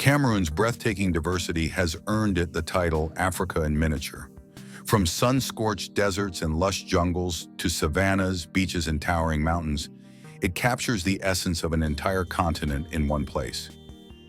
Cameroon's breathtaking diversity has earned it the title Africa in miniature. From sun-scorched deserts and lush jungles to savannas, beaches, and towering mountains, it captures the essence of an entire continent in one place.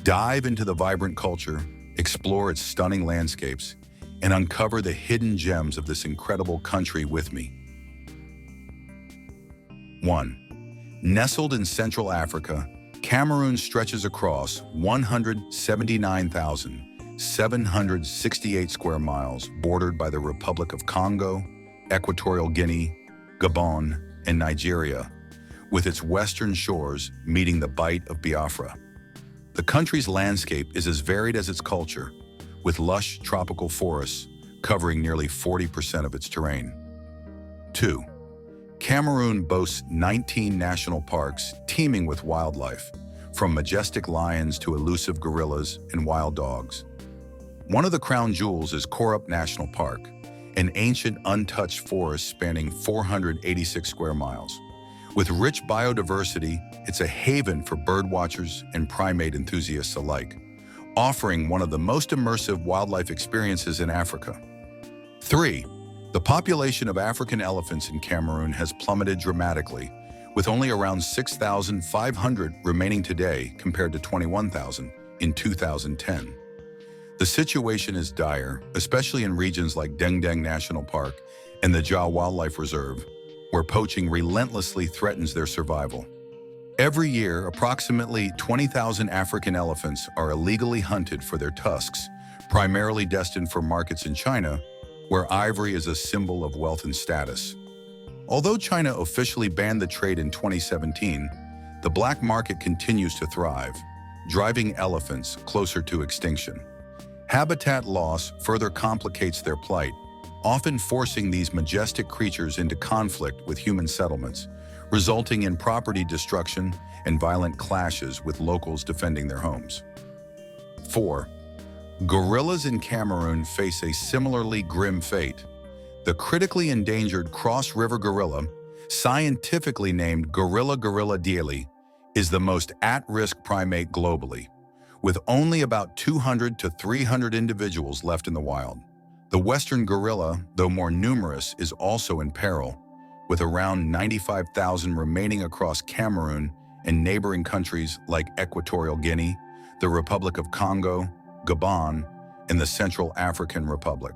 Dive into the vibrant culture, explore its stunning landscapes, and uncover the hidden gems of this incredible country with me. 1. Nestled in Central Africa, Cameroon stretches across 179,768 square miles, bordered by the Republic of Congo, Equatorial Guinea, Gabon, and Nigeria, with its western shores meeting the Bight of Biafra. The country's landscape is as varied as its culture, with lush tropical forests covering nearly 40% of its terrain. 2. Cameroon boasts 19 national parks teeming with wildlife, from majestic lions to elusive gorillas and wild dogs. One of the crown jewels is Korup National Park, an ancient untouched forest spanning 486 square miles. With rich biodiversity, it's a haven for birdwatchers and primate enthusiasts alike, offering one of the most immersive wildlife experiences in Africa. 3. The population of African elephants in Cameroon has plummeted dramatically, with only around 6,500 remaining today compared to 21,000 in 2010. The situation is dire, especially in regions like Deng Deng National Park and the Dja Wildlife Reserve, where poaching relentlessly threatens their survival. Every year, approximately 20,000 African elephants are illegally hunted for their tusks, primarily destined for markets in China, where ivory is a symbol of wealth and status. Although China officially banned the trade in 2017, the black market continues to thrive, driving elephants closer to extinction. Habitat loss further complicates their plight, often forcing these majestic creatures into conflict with human settlements, resulting in property destruction and violent clashes with locals defending their homes. 4. Gorillas in Cameroon face a similarly grim fate. The critically endangered cross-river gorilla, scientifically named Gorilla dieli, is the most at-risk primate globally, with only about 200 to 300 individuals left in the wild. The western gorilla, though more numerous, is also in peril, with around 95,000 remaining across Cameroon and neighboring countries like Equatorial Guinea, the Republic of Congo, Gabon, and the Central African Republic.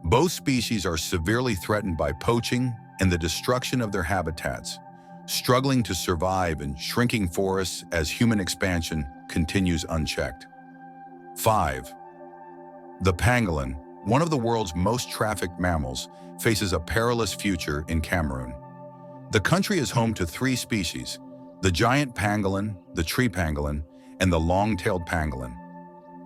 Both species are severely threatened by poaching and the destruction of their habitats, struggling to survive in shrinking forests as human expansion continues unchecked. 5. The pangolin, one of the world's most trafficked mammals, faces a perilous future in Cameroon. The country is home to 3 species: the giant pangolin, the tree pangolin, and the long-tailed pangolin.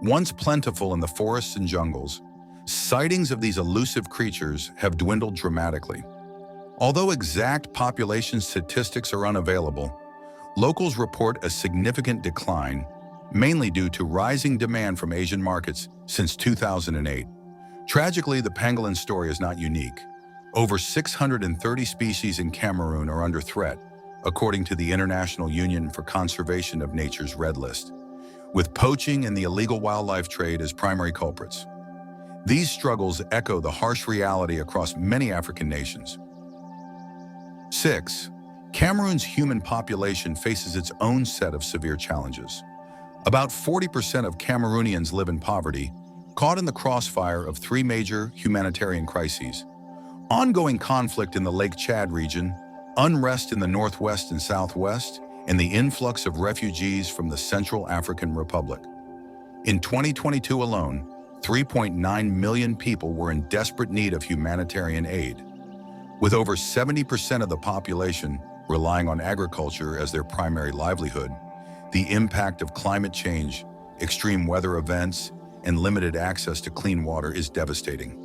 Once plentiful in the forests and jungles, sightings of these elusive creatures have dwindled dramatically. Although exact population statistics are unavailable, locals report a significant decline, mainly due to rising demand from Asian markets since 2008. Tragically, the pangolin story is not unique. Over 630 species in Cameroon are under threat, according to the International Union for Conservation of Nature's Red List, with poaching and the illegal wildlife trade as primary culprits. These struggles echo the harsh reality across many African nations. 6. Cameroon's human population faces its own set of severe challenges. About 40% of Cameroonians live in poverty, caught in the crossfire of 3 major humanitarian crises: ongoing conflict in the Lake Chad region, unrest in the northwest and southwest, and the influx of refugees from the Central African Republic. In 2022 alone, 3.9 million people were in desperate need of humanitarian aid. With over 70% of the population relying on agriculture as their primary livelihood, the impact of climate change, extreme weather events, and limited access to clean water is devastating.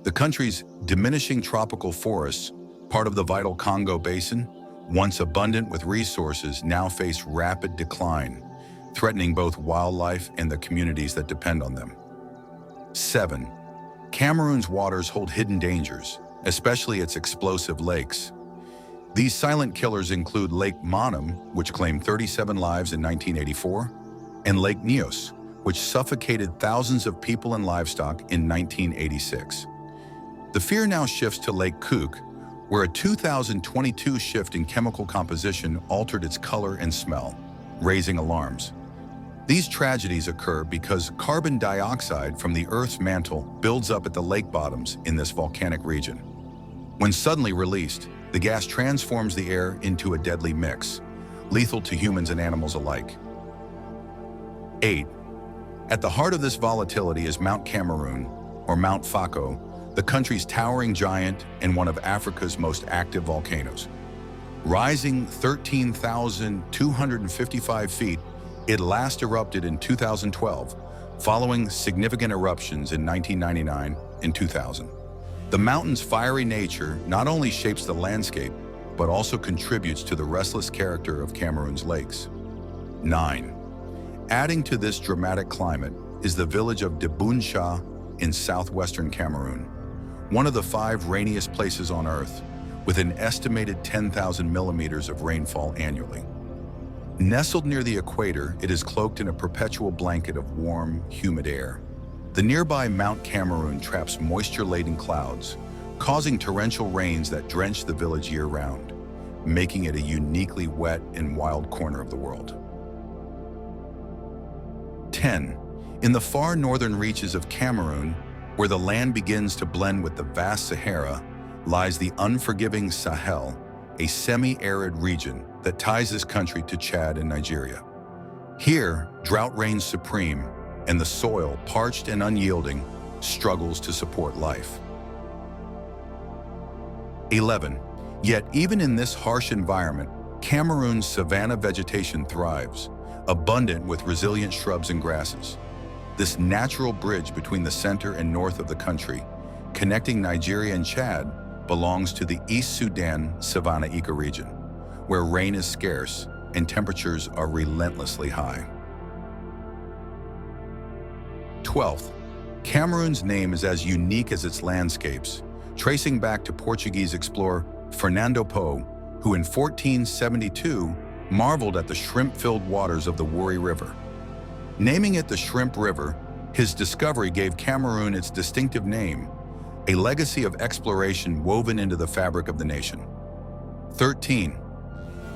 The country's diminishing tropical forests, part of the vital Congo Basin, once abundant with resources, now face rapid decline, threatening both wildlife and the communities that depend on them. 7. Cameroon's waters hold hidden dangers, especially its explosive lakes. These silent killers include Lake Monum, which claimed 37 lives in 1984, and Lake Nyos, which suffocated thousands of people and livestock in 1986. The fear now shifts to Lake Cook, where a 2022 shift in chemical composition altered its color and smell, raising alarms. These tragedies occur because carbon dioxide from the Earth's mantle builds up at the lake bottoms in this volcanic region. When suddenly released, the gas transforms the air into a deadly mix, lethal to humans and animals alike. 8. At the heart of this volatility is Mount Cameroon, or Mount Fako, the country's towering giant and one of Africa's most active volcanoes. Rising 13,255 feet, it last erupted in 2012, following significant eruptions in 1999 and 2000. The mountain's fiery nature not only shapes the landscape, but also contributes to the restless character of Cameroon's lakes. 9. Adding to this dramatic climate is the village of Debouncha in southwestern Cameroon, one of the 5 rainiest places on Earth, with an estimated 10,000 millimeters of rainfall annually. Nestled near the equator, it is cloaked in a perpetual blanket of warm, humid air. The nearby Mount Cameroon traps moisture-laden clouds, causing torrential rains that drench the village year-round, making it a uniquely wet and wild corner of the world. 10. In the far northern reaches of Cameroon, where the land begins to blend with the vast Sahara, lies the unforgiving Sahel, a semi-arid region that ties this country to Chad and Nigeria. Here, drought reigns supreme, and the soil, parched and unyielding, struggles to support life. 11. Yet even in this harsh environment, Cameroon's savanna vegetation thrives, abundant with resilient shrubs and grasses. This natural bridge between the center and north of the country, connecting Nigeria and Chad, belongs to the East Sudan savanna ecoregion, where rain is scarce and temperatures are relentlessly high. 12th, Cameroon's name is as unique as its landscapes, tracing back to Portuguese explorer Fernando Po, who in 1472 marveled at the shrimp-filled waters of the Wouri River. Naming it the Shrimp River, his discovery gave Cameroon its distinctive name, a legacy of exploration woven into the fabric of the nation. 13.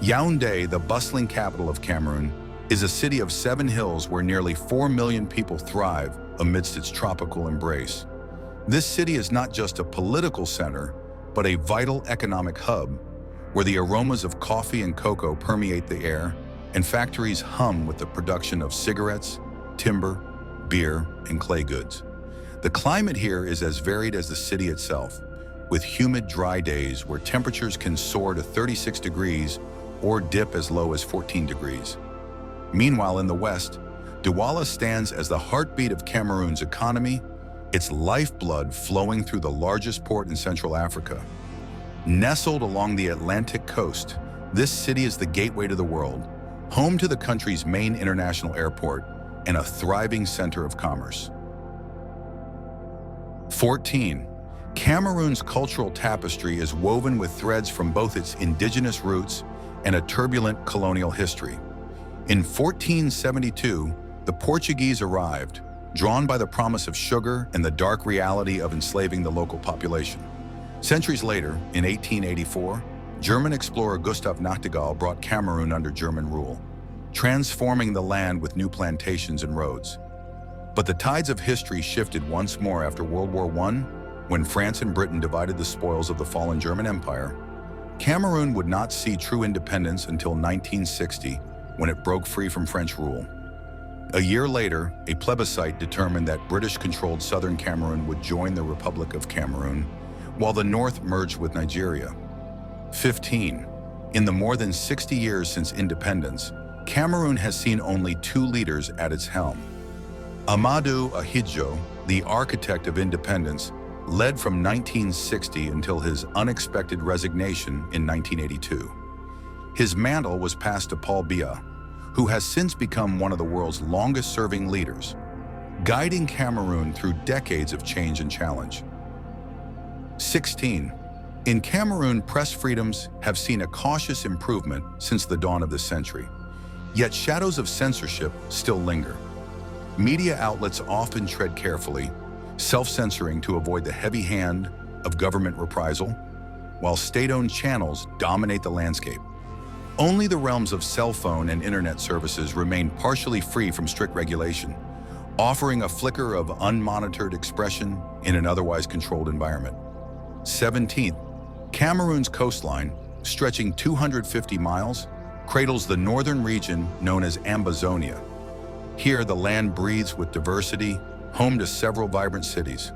Yaoundé, the bustling capital of Cameroon, is a city of 7 hills where nearly 4 million people thrive amidst its tropical embrace. This city is not just a political center, but a vital economic hub, where the aromas of coffee and cocoa permeate the air, and factories hum with the production of cigarettes, timber, beer, and clay goods. The climate here is as varied as the city itself, with humid, dry days where temperatures can soar to 36 degrees or dip as low as 14 degrees. Meanwhile, in the west, Douala stands as the heartbeat of Cameroon's economy, its lifeblood flowing through the largest port in Central Africa. Nestled along the Atlantic coast, this city is the gateway to the world, home to the country's main international airport and a thriving center of commerce. 14. Cameroon's cultural tapestry is woven with threads from both its indigenous roots and a turbulent colonial history. In 1472, the Portuguese arrived, drawn by the promise of sugar and the dark reality of enslaving the local population. Centuries later, in 1884, German explorer Gustav Nachtigal brought Cameroon under German rule, transforming the land with new plantations and roads. But the tides of history shifted once more after World War I, when France and Britain divided the spoils of the fallen German Empire. Cameroon would not see true independence until 1960, when it broke free from French rule. A year later, a plebiscite determined that British-controlled southern Cameroon would join the Republic of Cameroon, while the north merged with Nigeria. 15. In the more than 60 years since independence, Cameroon has seen only 2 leaders at its helm. Amadou Ahidjo, the architect of independence, led from 1960 until his unexpected resignation in 1982. His mantle was passed to Paul Biya, who has since become one of the world's longest-serving leaders, guiding Cameroon through decades of change and challenge. 16. In Cameroon, press freedoms have seen a cautious improvement since the dawn of this century, yet shadows of censorship still linger. Media outlets often tread carefully, self-censoring to avoid the heavy hand of government reprisal, while state-owned channels dominate the landscape. Only the realms of cell phone and internet services remain partially free from strict regulation, offering a flicker of unmonitored expression in an otherwise controlled environment. 17th, Cameroon's coastline, stretching 250 miles, cradles the northern region known as Ambazonia. Here, the land breathes with diversity, home to several vibrant cities.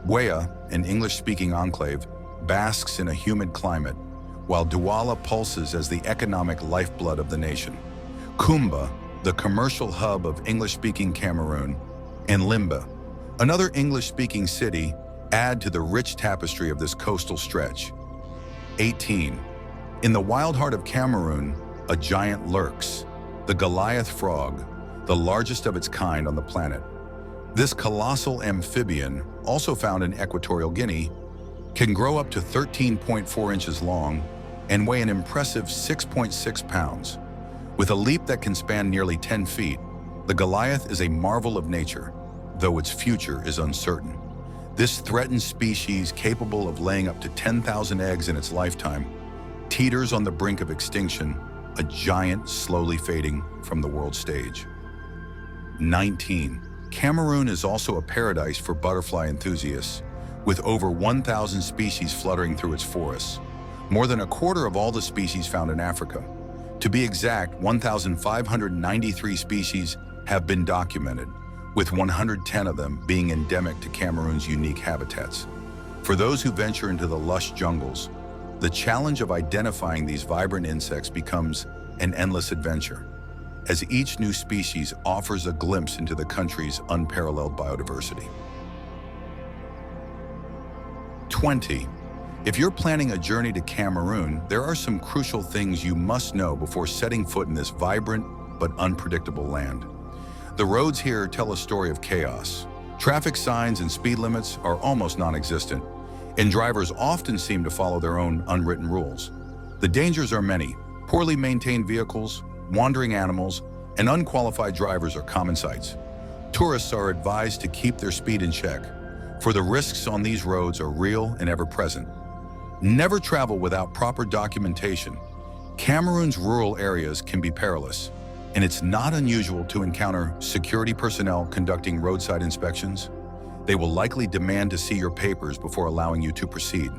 Buea, an English-speaking enclave, basks in a humid climate, while Douala pulses as the economic lifeblood of the nation. Kumba, the commercial hub of English-speaking Cameroon, and Limba, another English-speaking city, add to the rich tapestry of this coastal stretch. 18. In the wild heart of Cameroon, a giant lurks, the Goliath frog, the largest of its kind on the planet. This colossal amphibian, also found in Equatorial Guinea, can grow up to 13.4 inches long and weigh an impressive 6.6 pounds. With a leap that can span nearly 10 feet, the Goliath is a marvel of nature, though its future is uncertain. This threatened species, capable of laying up to 10,000 eggs in its lifetime, teeters on the brink of extinction, a giant slowly fading from the world stage. 19. Cameroon is also a paradise for butterfly enthusiasts, with over 1,000 species fluttering through its forests, more than a quarter of all the species found in Africa. To be exact, 1,593 species have been documented, with 110 of them being endemic to Cameroon's unique habitats. For those who venture into the lush jungles, the challenge of identifying these vibrant insects becomes an endless adventure, as each new species offers a glimpse into the country's unparalleled biodiversity. 20. If you're planning a journey to Cameroon, there are some crucial things you must know before setting foot in this vibrant but unpredictable land. The roads here tell a story of chaos. Traffic signs and speed limits are almost non-existent, and drivers often seem to follow their own unwritten rules. The dangers are many. Poorly maintained vehicles, wandering animals, and unqualified drivers are common sights. Tourists are advised to keep their speed in check, for the risks on these roads are real and ever-present. Never travel without proper documentation. Cameroon's rural areas can be perilous, and it's not unusual to encounter security personnel conducting roadside inspections. They will likely demand to see your papers before allowing you to proceed.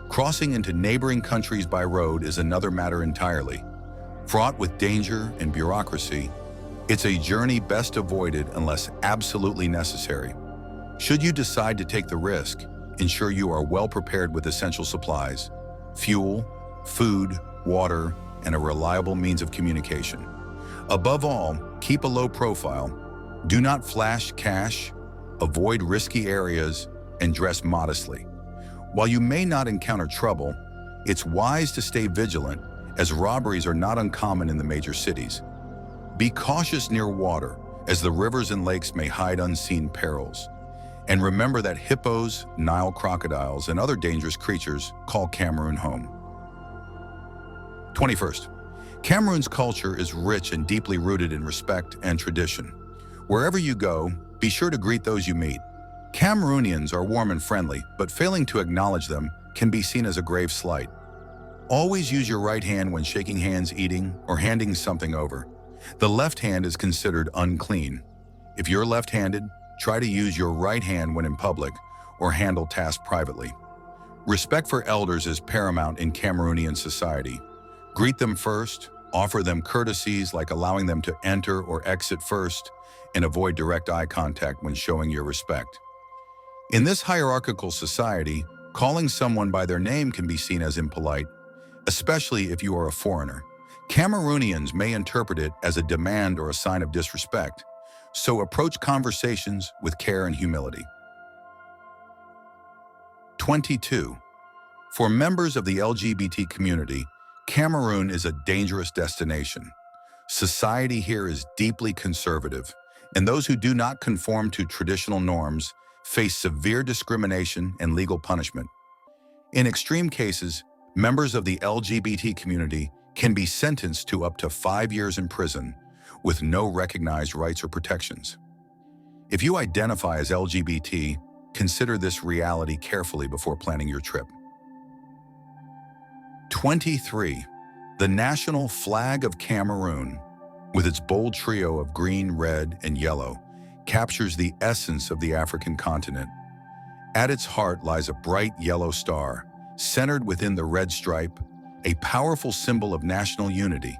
Crossing into neighboring countries by road is another matter entirely. Fraught with danger and bureaucracy, it's a journey best avoided unless absolutely necessary. Should you decide to take the risk, ensure you are well prepared with essential supplies, fuel, food, water, and a reliable means of communication. Above all, keep a low profile. Do not flash cash, avoid risky areas, and dress modestly. While you may not encounter trouble, it's wise to stay vigilant, as robberies are not uncommon in the major cities. Be cautious near water, as the rivers and lakes may hide unseen perils. And remember that hippos, Nile crocodiles, and other dangerous creatures call Cameroon home. 21st. Cameroon's culture is rich and deeply rooted in respect and tradition. Wherever you go, be sure to greet those you meet. Cameroonians are warm and friendly, but failing to acknowledge them can be seen as a grave slight. Always use your right hand when shaking hands, eating, or handing something over. The left hand is considered unclean. If you're left-handed, try to use your right hand when in public or handle tasks privately. Respect for elders is paramount in Cameroonian society. Greet them first, offer them courtesies like allowing them to enter or exit first, and avoid direct eye contact when showing your respect. In this hierarchical society, calling someone by their name can be seen as impolite, especially if you are a foreigner. Cameroonians may interpret it as a demand or a sign of disrespect, so approach conversations with care and humility. 22. For members of the LGBT community, Cameroon is a dangerous destination. Society here is deeply conservative, and those who do not conform to traditional norms face severe discrimination and legal punishment. In extreme cases, members of the LGBT community can be sentenced to up to 5 years in prison with no recognized rights or protections. If you identify as LGBT, consider this reality carefully before planning your trip. 23. The national flag of Cameroon, with its bold trio of green, red, and yellow, captures the essence of the African continent. At its heart lies a bright yellow star, centered within the red stripe, a powerful symbol of national unity.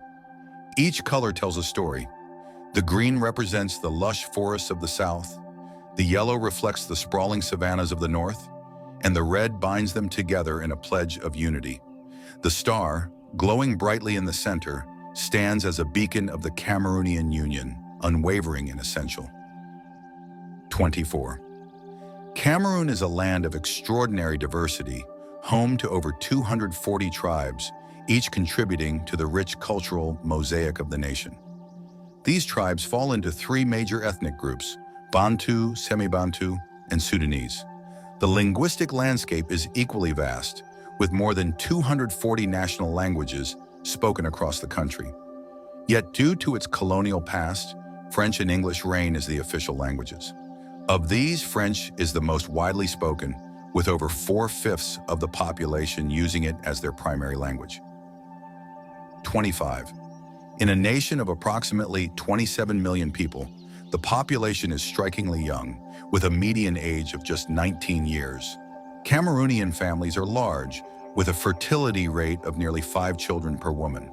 Each color tells a story. The green represents the lush forests of the south, the yellow reflects the sprawling savannas of the north, and the red binds them together in a pledge of unity. The star, glowing brightly in the center, stands as a beacon of the Cameroonian Union, unwavering and essential. 24. Cameroon is a land of extraordinary diversity, home to over 240 tribes, each contributing to the rich cultural mosaic of the nation. These tribes fall into three major ethnic groups: Bantu, Semi-Bantu, and Sudanese. The linguistic landscape is equally vast, with more than 240 national languages spoken across the country. Yet due to its colonial past, French and English reign as the official languages. Of these, French is the most widely spoken, with over 4/5 of the population using it as their primary language. 25. In a nation of approximately 27 million people, the population is strikingly young, with a median age of just 19 years. Cameroonian families are large, with a fertility rate of nearly 5 children per woman.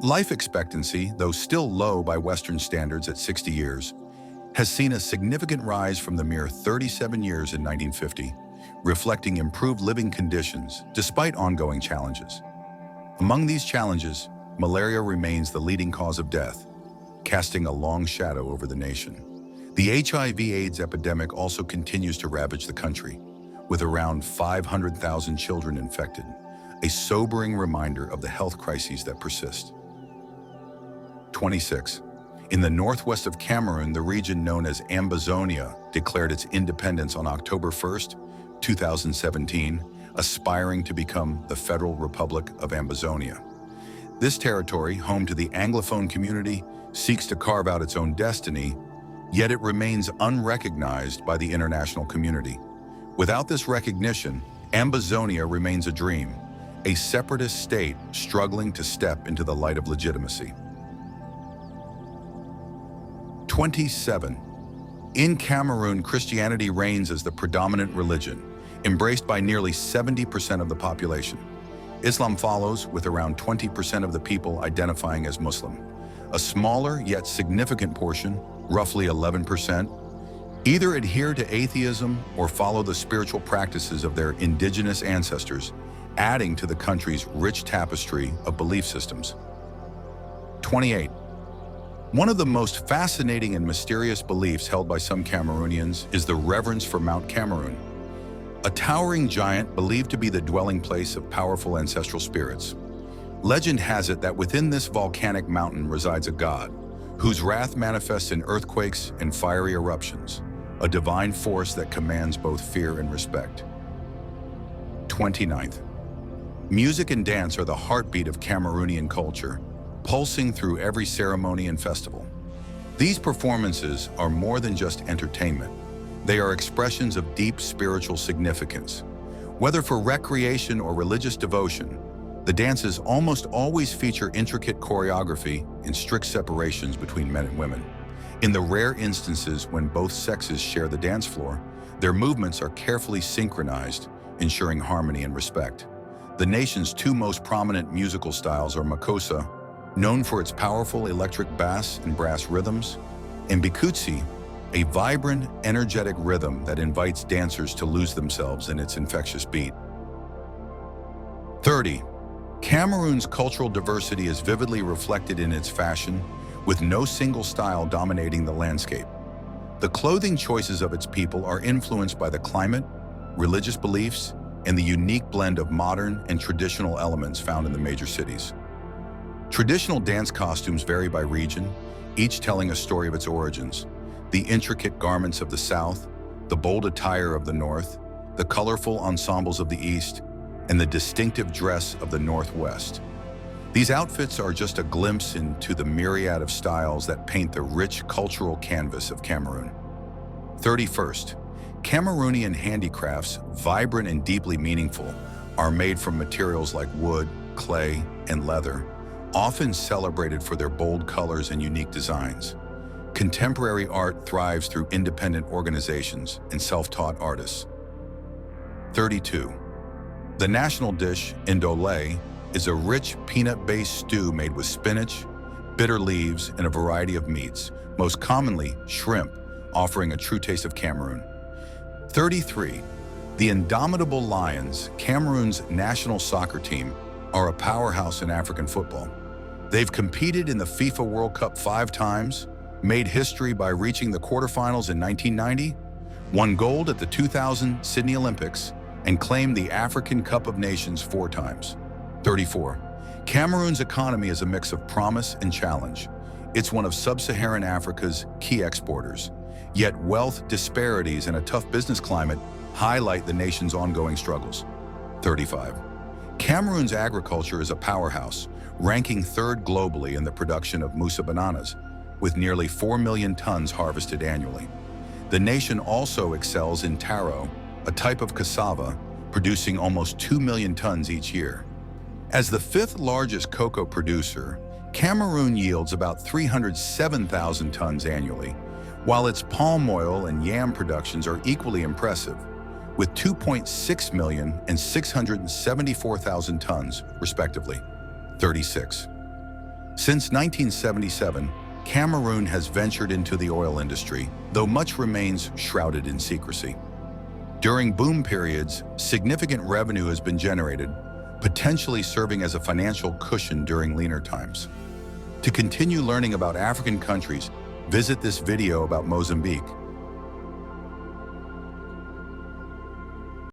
Life expectancy, though still low by Western standards at 60 years, has seen a significant rise from the mere 37 years in 1950, reflecting improved living conditions despite ongoing challenges. Among these challenges, malaria remains the leading cause of death, casting a long shadow over the nation. The HIV/AIDS epidemic also continues to ravage the country, with around 500,000 children infected, a sobering reminder of the health crises that persist. 26. In the northwest of Cameroon, the region known as Ambazonia declared its independence on October 1st, 2017, aspiring to become the Federal Republic of Ambazonia. This territory, home to the Anglophone community, seeks to carve out its own destiny, yet it remains unrecognized by the international community. Without this recognition, Ambazonia remains a dream, a separatist state struggling to step into the light of legitimacy. 27. In Cameroon, Christianity reigns as the predominant religion, embraced by nearly 70% of the population. Islam follows, with around 20% of the people identifying as Muslim. A smaller yet significant portion, roughly 11%, either adhere to atheism or follow the spiritual practices of their indigenous ancestors, adding to the country's rich tapestry of belief systems. 28. One of the most fascinating and mysterious beliefs held by some Cameroonians is the reverence for Mount Cameroon, a towering giant believed to be the dwelling place of powerful ancestral spirits. Legend has it that within this volcanic mountain resides a god, whose wrath manifests in earthquakes and fiery eruptions, a divine force that commands both fear and respect. 29th. Music and dance are the heartbeat of Cameroonian culture, pulsing through every ceremony and festival. These performances are more than just entertainment. They are expressions of deep spiritual significance. Whether for recreation or religious devotion, the dances almost always feature intricate choreography and strict separations between men and women. In the rare instances when both sexes share the dance floor, their movements are carefully synchronized, ensuring harmony and respect. The nation's two most prominent musical styles are makossa, known for its powerful electric bass and brass rhythms, and bikutsi, a vibrant, energetic rhythm that invites dancers to lose themselves in its infectious beat. 30. Cameroon's cultural diversity is vividly reflected in its fashion, with no single style dominating the landscape. The clothing choices of its people are influenced by the climate, religious beliefs, and the unique blend of modern and traditional elements found in the major cities. Traditional dance costumes vary by region, each telling a story of its origins. The intricate garments of the South, the bold attire of the North, the colorful ensembles of the East, and the distinctive dress of the Northwest. These outfits are just a glimpse into the myriad of styles that paint the rich cultural canvas of Cameroon. 31st, Cameroonian handicrafts, vibrant and deeply meaningful, are made from materials like wood, clay, and leather, often celebrated for their bold colors and unique designs. Contemporary art thrives through independent organizations and self-taught artists. 32. The national dish, Indolé, is a rich peanut-based stew made with spinach, bitter leaves, and a variety of meats, most commonly shrimp, offering a true taste of Cameroon. 33. The Indomitable Lions, Cameroon's national soccer team, are a powerhouse in African football. They've competed in the FIFA World Cup 5 times, made history by reaching the quarterfinals in 1990, won gold at the 2000 Sydney Olympics, and claimed the African Cup of Nations 4 times. 34. Cameroon's economy is a mix of promise and challenge. It's one of sub-Saharan Africa's key exporters. Yet wealth disparities and a tough business climate highlight the nation's ongoing struggles. 35. Cameroon's agriculture is a powerhouse, ranking 3rd globally in the production of Musa bananas, with nearly 4 million tons harvested annually. The nation also excels in taro, a type of cassava, producing almost 2 million tons each year. As the 5th largest cocoa producer, Cameroon yields about 307,000 tons annually, while its palm oil and yam productions are equally impressive, with 2.6 million and 674,000 tons, respectively. 36. Since 1977, Cameroon has ventured into the oil industry, though much remains shrouded in secrecy. During boom periods, significant revenue has been generated, potentially serving as a financial cushion during leaner times. To continue learning about African countries, visit this video about Mozambique,